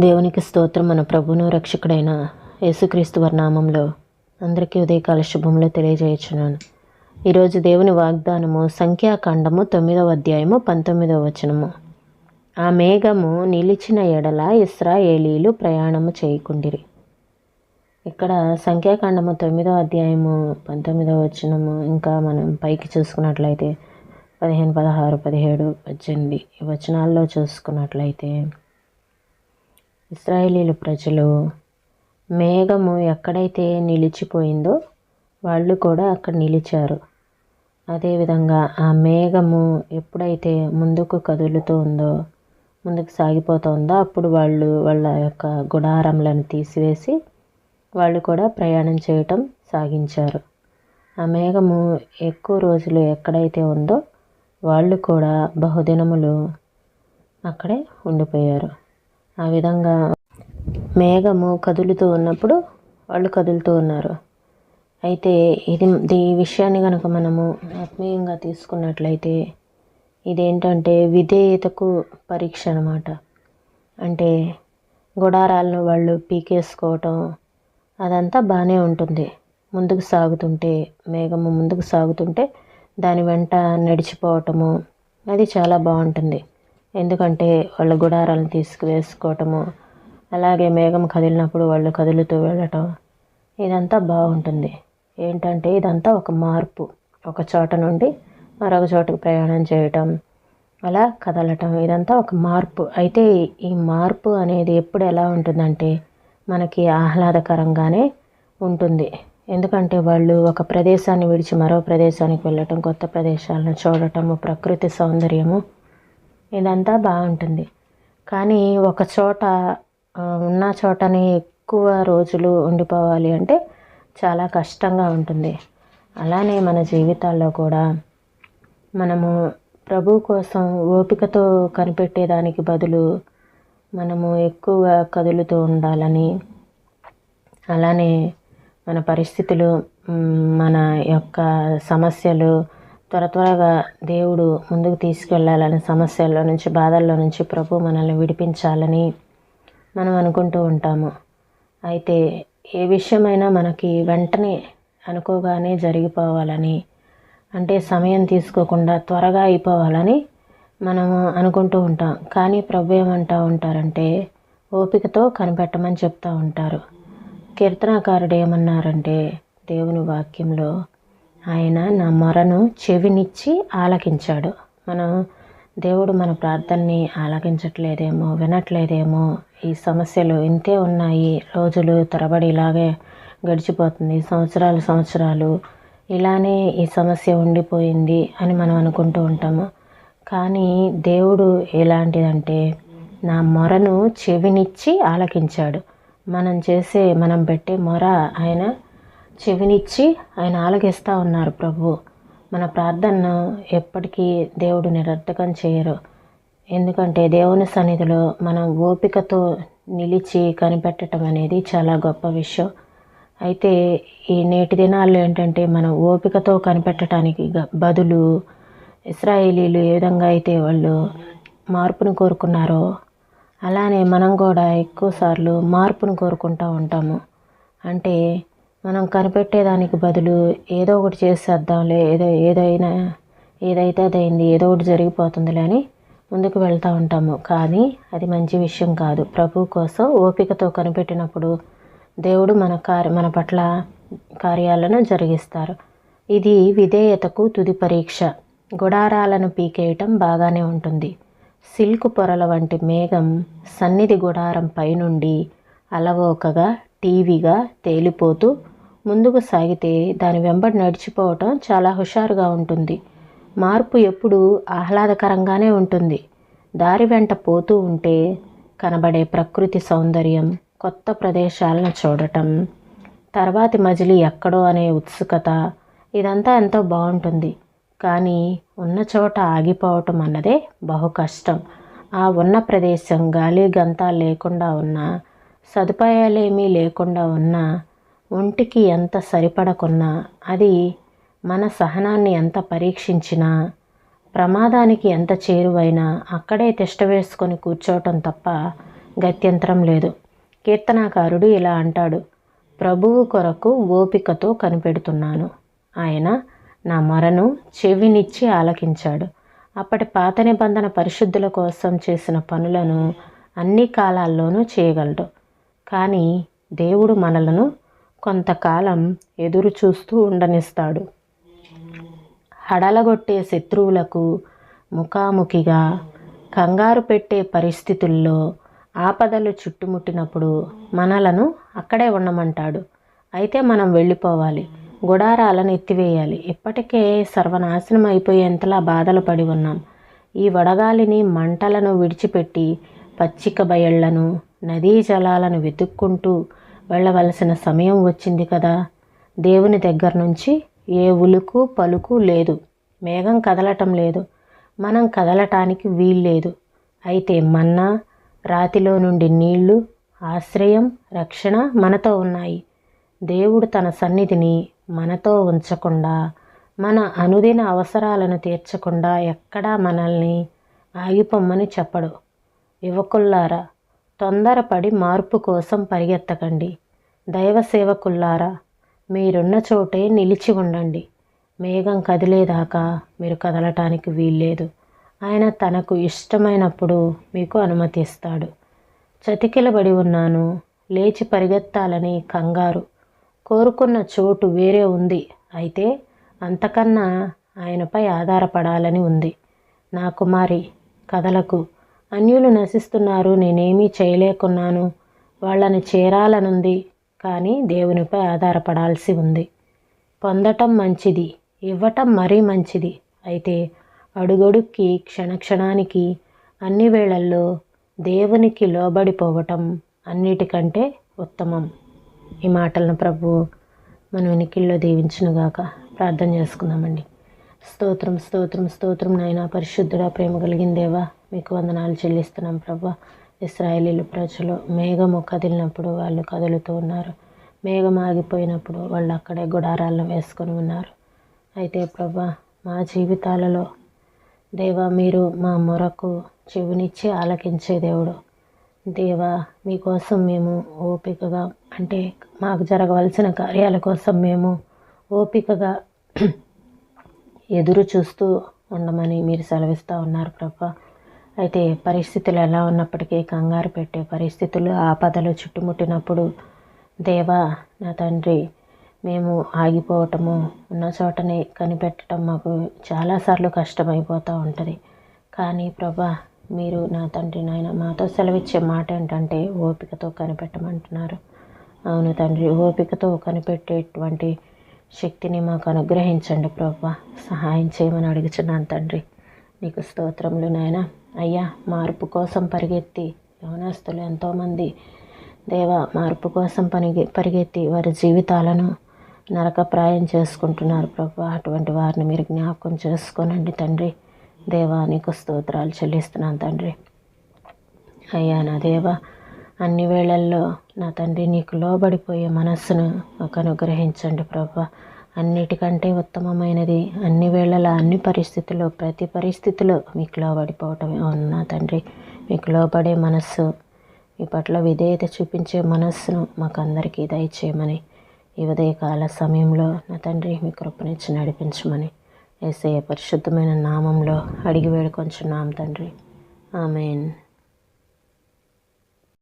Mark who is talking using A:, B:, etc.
A: దేవునికి స్తోత్రం. మన ప్రభువును రక్షకుడైన యేసుక్రీస్తు వారి నామంలో అందరికీ ఉదయకాల శుభములు తెలియజేయుచున్నాను. ఈరోజు దేవుని వాగ్దానము సంఖ్యాకాండము 9వ అధ్యాయము 19వ వచనము. ఆ మేఘము నిలిచిన ఎడల ఇశ్రాయేలీలు ప్రయాణము చేయకుండిరి. ఇక్కడ సంఖ్యాకాండము 9వ అధ్యాయము 19వ వచనము ఇంకా మనం పైకి చూసుకున్నట్లయితే 15, 16, 17, 18 ఈ వచనాల్లో చూసుకున్నట్లయితే ఇశ్రాయేలీలు ప్రజలు మేఘము ఎక్కడైతే నిలిచిపోయిందో వాళ్ళు కూడా అక్కడ నిలిచారు. అదేవిధంగా ఆ మేఘము ఎప్పుడైతే ముందుకు కదులుతూ ఉందో, ముందుకు సాగిపోతుందో అప్పుడు వాళ్ళు వాళ్ళ యొక్క గుడారములను తీసివేసి వాళ్ళు కూడా ప్రయాణం చేయటం సాగించారు. ఆ మేఘము ఎక్కువ రోజులు ఎక్కడైతే ఉందో వాళ్ళు కూడా బహుదినములు అక్కడే ఉండిపోయారు. ఆ విధంగా మేఘము కదులుతూ ఉన్నప్పుడు వాళ్ళు కదులుతూ ఉన్నారు. అయితే ఈ విషయాన్ని కనుక మనము ఆత్మీయంగా తీసుకున్నట్లయితే ఇదేంటంటే విధేయతకు పరీక్ష అన్నమాట. అంటే గుడారాలను వాళ్ళు పీకేసుకోవటం అదంతా బాగానే ఉంటుంది. ముందుకు సాగుతుంటే మేఘము ముందుకు సాగుతుంటే దాని వెంట నడిచిపోవటము అది చాలా బాగుంటుంది. ఎందుకంటే వాళ్ళ గుడారాలను తీసుకువేసుకోవటము, అలాగే మేఘం కదిలినప్పుడు వాళ్ళు కదులుతూ వెళ్ళటం ఇదంతా బాగుంటుంది. ఏంటంటే ఇదంతా ఒక మార్పు, ఒక చోట నుండి మరొక చోటుకు ప్రయాణం చేయటం, అలా కదలటం ఇదంతా ఒక మార్పు. అయితే ఈ మార్పు అనేది ఎప్పుడు ఎలా ఉంటుందంటే మనకి ఆహ్లాదకరంగానే ఉంటుంది. ఎందుకంటే వాళ్ళు ఒక ప్రదేశాన్ని విడిచి మరో ప్రదేశానికి వెళ్ళటం, కొత్త ప్రదేశాలను చూడటము, ప్రకృతి సౌందర్యము ఇదంతా బాగుంటుంది. కానీ ఒక చోట ఉన్న చోటని ఎక్కువ రోజులు ఉండిపోవాలి అంటే చాలా కష్టంగా ఉంటుంది. అలానే మన జీవితాల్లో కూడా మనము ప్రభు కోసం ఓపికతో కనిపెట్టేదానికి బదులు మనము ఎక్కువగా కదులుతూ ఉండాలని, అలానే మన పరిస్థితులు, మన యొక్క సమస్యలు త్వరగా దేవుడు ముందుకు తీసుకెళ్ళాలని, సమస్యల్లో నుంచి బాధల్లో నుంచి ప్రభు మనల్ని విడిపించాలని మనం అనుకుంటూ ఉంటాము. అయితే ఏ విషయమైనా మనకి వెంటనే అనుకోగానే జరిగిపోవాలని, అంటే సమయం తీసుకోకుండా త్వరగా అయిపోవాలని మనము అనుకుంటూ ఉంటాం. కానీ ప్రభు ఏమంటూ ఉంటారంటే ఓపికతో కనిపెట్టమని చెప్తూ ఉంటారు. కీర్తనాకారుడు ఏమన్నారంటే దేవుని వాక్యంలో ఆయన నా మొరను చెవినిచ్చి ఆలకించాడు. దేవుడు మన ప్రార్థనని ఆలకించట్లేదేమో, వినట్లేదేమో, ఈ సమస్యలు ఇంతే ఉన్నాయి, రోజులు తరబడి ఇలాగే గడిచిపోతుంది, సంవత్సరాలు ఇలానే ఈ సమస్య ఉండిపోయింది అని మనం అనుకుంటూ ఉంటాము. కానీ దేవుడు ఎలాంటిదంటే నా మొరను చెవినిచ్చి ఆలకించాడు. మనం పెట్టే మొర ఆయన చెవినిచ్చి ఆయన ఆలకిస్తూ ఉన్నారు. ప్రభు మన ప్రార్థనను ఎప్పటికీ దేవుడు నిరర్థకం చేయరు. ఎందుకంటే దేవుని సన్నిధిలో మనం ఓపికతో నిలిచి కనిపెట్టడం అనేది చాలా గొప్ప విషయం. అయితే ఈ నేటి దినాల్లో ఏంటంటే మనం ఓపికతో కనిపెట్టడానికి బదులు ఇశ్రాయేలీలు ఏ విధంగా అయితే వాళ్ళు మార్పును కోరుకున్నారో అలానే మనం కూడా ఎక్కువసార్లు మార్పును కోరుకుంటూ ఉంటాము. అంటే మనం కనిపెట్టేదానికి బదులు ఏదో ఒకటి చేసేద్దాంలే, ఏదైతే అదైంది, ఏదో ఒకటి జరిగిపోతుందిలే అని ముందుకు వెళ్తూ ఉంటాము. కానీ అది మంచి విషయం కాదు. ప్రభు కోసం ఓపికతో కనిపెట్టినప్పుడు దేవుడు మన పట్ల కార్యాలను జరిగిస్తారు. ఇది విధేయతకు తుది పరీక్ష. గుడారాలను పీకేయటం బాగానే ఉంటుంది. సిల్కు పొరల వంటి మేఘం సన్నిధి గుడారం పైనుండి అలవోకగా టీవీగా తేలిపోతూ ముందుకు సాగితే దాని వెంబడి నడిచిపోవటం చాలా హుషారుగా ఉంటుంది. మార్పు ఎప్పుడు ఆహ్లాదకరంగానే ఉంటుంది. దారి వెంట పోతూ ఉంటే కనబడే ప్రకృతి సౌందర్యం, కొత్త ప్రదేశాలను చూడటం, తర్వాతి మజిలీ ఎక్కడో అనే ఉత్సుకత ఇదంతా ఎంతో బాగుంటుంది. కానీ ఉన్న చోట ఆగిపోవటం అన్నదే బహు కష్టం. ఆ ఉన్న ప్రదేశం గాలి గంతా లేకుండా ఉన్నా, సదుపాయాలేమీ లేకుండా ఉన్నా, ఒంటికి ఎంత సరిపడకున్నా, అది మన సహనాన్ని ఎంత పరీక్షించినా ప్రమాదానికి ఎంత చేరువైనా అక్కడే తిష్ట వేసుకొని కూర్చోవటం తప్ప గత్యంతరం లేదు. కీర్తనాకారుడు ఇలా అంటాడు, ప్రభువు కొరకు ఓపికతో కనిపెడుతున్నాను. ఆయన నా మొరను చెవినిచ్చి ఆలకించాడు. అప్పటి పాత నిబంధన పరిశుద్ధుల కోసం చేసిన పనులను అన్ని కాలాల్లోనూ చేయగలడు. కానీ దేవుడు మనలను కొంతకాలం ఎదురు చూస్తూ ఉండనిస్తాడు. హడలగొట్టే శత్రువులకు ముఖాముఖిగా కంగారు పెట్టే పరిస్థితుల్లో ఆపదలు చుట్టుముట్టినప్పుడు మనలను అక్కడే ఉండమంటాడు. అయితే మనం వెళ్ళిపోవాలి, గుడారాలను ఎత్తివేయాలి. ఇప్పటికే సర్వనాశనం అయిపోయేంతలా బాధలు పడి ఉన్నాం. ఈ వడగాలిని మంటలను విడిచిపెట్టి పచ్చిక బయళ్లను నదీ జలాలను వెతుక్కుంటూ వెళ్ళవలసిన సమయం వచ్చింది కదా. దేవుని దగ్గర నుంచి ఏ ఉలుకు పలుకు లేదు. మేఘం కదలటం లేదు. మనం కదలటానికి వీల్లేదు. అయితే మన్నా, రాతిలో నుండి నీళ్లు, ఆశ్రయం, రక్షణ మనతో ఉన్నాయి. దేవుడు తన సన్నిధిని మనతో ఉంచకుండా, మన అనుదిన అవసరాలను తీర్చకుండా ఎక్కడా మనల్ని ఆగిపోమ్మని చెప్పడు. యువకుల్లారా, తొందరపడి మార్పు కోసం పరిగెత్తకండి. దైవ సేవకుల్లారా, మీరున్న చోటే నిలిచి ఉండండి. మేఘం కదిలేదాకా మీరు కదలటానికి వీల్లేదు. ఆయన తనకు ఇష్టమైనప్పుడు మీకు అనుమతిస్తాడు. చతికిలబడి ఉన్నాను, లేచి పరిగెత్తాలని కంగారు. కోరుకున్న చోటు వేరే ఉంది. అయితే అంతకన్నా ఆయనపై ఆధారపడాలని ఉంది. నా కుమారి, కదలకు. అన్యులు నశిస్తున్నారు, నేనేమీ చేయలేకున్నాను. వాళ్ళని చేరాలనుంది, కానీ దేవునిపై ఆధారపడాల్సి ఉంది. పొందటం మంచిది, ఇవ్వటం మరీ మంచిది. అయితే అడుగడుక్కి, క్షణక్షణానికి, అన్ని వేళల్లో దేవునికి లోబడిపోవటం అన్నిటికంటే ఉత్తమం. ఈ మాటలను ప్రభువు మన వెనికిల్లో దీవించునుగాక. ప్రార్థన చేసుకుందామండి. స్తోత్రం స్తోత్రం స్తోత్రం నాయనా, పరిశుద్ధుడా, ప్రేమ కలిగిన దేవా, మీకు వందనాలు చెల్లిస్తున్నాం ప్రభా. ఇశ్రాయేలీలు ప్రజలు మేఘము కదిలినప్పుడు వాళ్ళు కదులుతూ ఉన్నారు. మేఘం ఆగిపోయినప్పుడు వాళ్ళు అక్కడే గుడారాలను వేసుకొని ఉన్నారు. అయితే ప్రభా, మా జీవితాలలో దేవా, మీరు మా మొరకు చెవినిచ్చి ఆలకించే దేవుడు. దేవా, మీకోసం మేము ఓపికగా, అంటే మాకు జరగవలసిన కార్యాల కోసం మేము ఓపికగా ఎదురు చూస్తూ ఉండమని మీరు సెలవిస్తూ ఉన్నారు ప్రభా. అయితే పరిస్థితులు ఎలా ఉన్నప్పటికీ కంగారు పెట్టే పరిస్థితులు, ఆపదలు చుట్టుముట్టినప్పుడు దేవా నా తండ్రి, మేము ఆగిపోవటము, ఉన్న చోటనే కనిపెట్టడం మాకు చాలాసార్లు కష్టమైపోతూ ఉంటుంది. కానీ ప్రభా, మీరు నా తండ్రి నాయన మాతో సెలవిచ్చే మాట ఏంటంటే ఓపికతో కనిపెట్టమంటున్నారు. అవును తండ్రి, ఓపికతో కనిపెట్టేటువంటి శక్తిని మాకు అనుగ్రహించండి ప్రభా. సహాయం చేయమని అడుగుచున్నాను తండ్రి. నీకు స్తోత్రములు నాయన. అయ్యా, మార్పు కోసం పరిగెత్తి యవనస్తులు ఎంతోమంది దేవా, మార్పు కోసం పరిగెత్తి వారి జీవితాలను నరకప్రాయం చేసుకుంటున్నారు ప్రభా. అటువంటి వారిని మీరు జ్ఞాపకం చేసుకోనండి తండ్రి. దేవా, నీకు స్తోత్రాలు చెల్లిస్తున్నాను తండ్రి. అయ్యా నా దేవా, అన్ని వేళల్లో నా తండ్రి నీకు లోబడిపోయే మనస్సును మాకు అనుగ్రహించండి ప్రభా. అన్నిటికంటే ఉత్తమమైనది అన్ని వేళల, అన్ని పరిస్థితుల్లో, ప్రతి పరిస్థితిలో మీకు లోబడిపోవటమే. అవును నా తండ్రి, మీకు లోబడే మనస్సు, మీ పట్ల విధేయత చూపించే మనస్సును మాకు అందరికీ దయచేయమని ఈ ఉదయకాల సమయంలో నా తండ్రి మీ కృపనిచ్చి నడిపించమని యేసయ్య పరిశుద్ధమైన నామంలో అడిగి వేడుకొంచున్నాం తండ్రి. ఆమేన్.